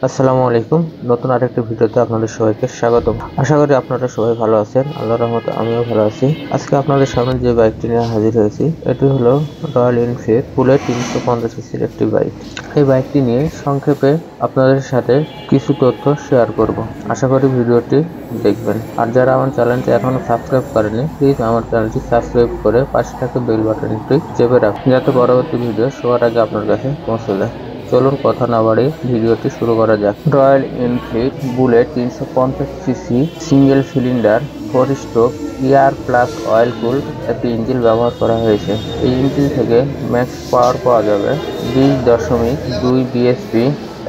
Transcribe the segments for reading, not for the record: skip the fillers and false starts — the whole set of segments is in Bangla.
আসসালামু আলাইকুম। নতুন আরেকটি ভিডিওতে আপনাদের সবাইকে স্বাগতম। আশা করি আপনারা সবাই ভালো আছেন। আল্লাহর রহমতে আমিও ভালো আছি। আজকে আপনাদের সামনে যে বাইকটি নিয়ে হাজির হয়েছি এটি হলো রয়্যাল এনফিল্ড বুলেট 350 সিসির একটি বাইক। এই বাইকটি নিয়ে সংক্ষেপে আপনাদের সাথে কিছু তথ্য শেয়ার করব। আশা করি ভিডিওটি দেখবেন। আর যারা আমার চ্যানেলটি এখনো সাবস্ক্রাইব করেনি প্লিজ আমার চ্যানেলটি সাবস্ক্রাইব করে পাশে থাকা বেল বাটনটি চেপে রাখুন যাতে পরবর্তী ভিডিও সবার আগে আপনার কাছে পৌঁছে যায়। চলুন কথা না বাড়িয়ে ভিডিওটি শুরু করা যাক। Royal Enfield bullet 350 CC single cylinder 4 stroke air plus oil কুল একটি ইঞ্জিন ব্যবহার করা হয়েছে। এই ইঞ্জিন থেকে ম্যাক্স পাওয়ার পাওয়া যাবে 20.2 বিএসপি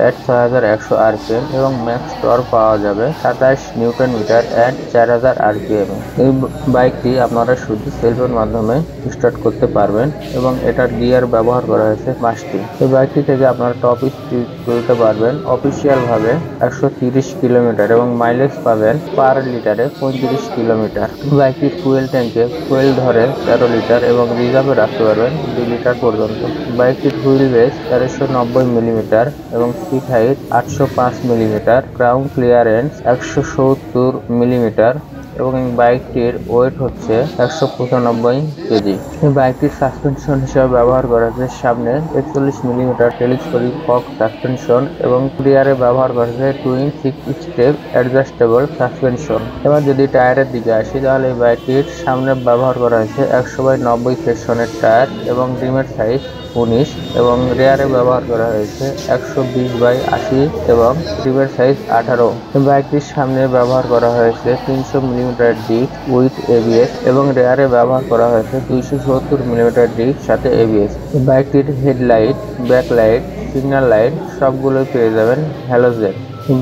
at 6100 rpm এবং ম্যাক্স টর্ক পাওয়া যাবে 27 নিউটন মিটার at 4000 rpm। এই বাইকটি আপনারা শুধু সেলফের মাধ্যমে স্টার্ট করতে পারবেন এবং এটার গিয়ার ব্যবহার করা হয়েছে 5টি। এই বাইকটি থেকে আপনারা টপ স্পিড তুলতে পারবেন অফিসিয়াল ভাবে 130 কিলোমিটার এবং মাইলেজ পাবেন পার লিটারে 35 কিলোমিটার। বাইকটির ফুয়েল ট্যাঙ্কে ফুয়েল ধরে 13 লিটার এবং রিজার্ভে রাখতে পারবেন 2 লিটার পর্যন্ত। বাইকটির হুইল বেস 1390 মিলিমিটার এবং seat height 805 millimetre, ground clearance 170 millimetre এবং এই বাইকটির ওয়েট হচ্ছে 195 কেজি। এই বাইকটির সাসপেনশন হিসেবে ব্যবহার করা হয়েছে সামনে 41 মিলিমিটার টেলিস্কোপিক ফক সাসপেনশন এবং রিয়ারে ব্যবহার করা হয়েছে টুইন 6 স্টেপ অ্যাডজাস্টেবল সাসপেনশন। এবার যদি টায়ারের দিকে আসি তাহলে এই বাইকটির সামনে ব্যবহার করা হয়েছে 100/90 সেকশনের টায়ার এবং রিমের সাইজ 19 এবং রিয়ারে ব্যবহার করা হয়েছে 120/80 এবং রিমের সাইজ 18। বাইকটির সামনে ব্যবহার করা হয়েছে 300 মিলিমিটার ডিস্ক উইথ এবিএস এবং রিয়ারে ব্যবহার করা হয়েছে 270 মিলিমিটার ডিস্ক সাথে এবিএস। বাইকটির হেডলাইট, ব্যাকলাইট, সিগন্যাল লাইট সবগুলোই পেয়ে যাবেন হ্যালোজেন।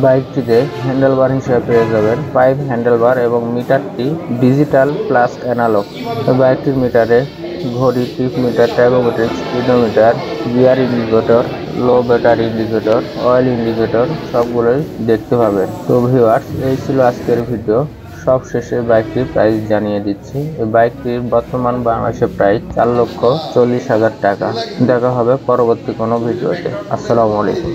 বাইকটিতে হ্যান্ডেলবার হিসেবে পেয়ে যাবেন 5 হ্যান্ডেলবার এবং মিটারটি ডিজিটাল প্লাস অ্যানালগ। বাইকটির মিটারে ঘড়ি, trip meter, tachometer, speedometer, gear indicator, low battery indicator, oil indicator সবগুলোই দেখতে পাবেন। তো ভিউয়ার্স, এই ছিল আজকের ভিডিও। সব শেষে বাইকটির প্রাইস জানিয়ে দিচ্ছি। এই বাইকটির বর্তমান বাংলাদেশের প্রাইস 4,40,000 টাকা। দেখা হবে পরবর্তী কোনো ভিডিওতে। আসসালামু আলাইকুম।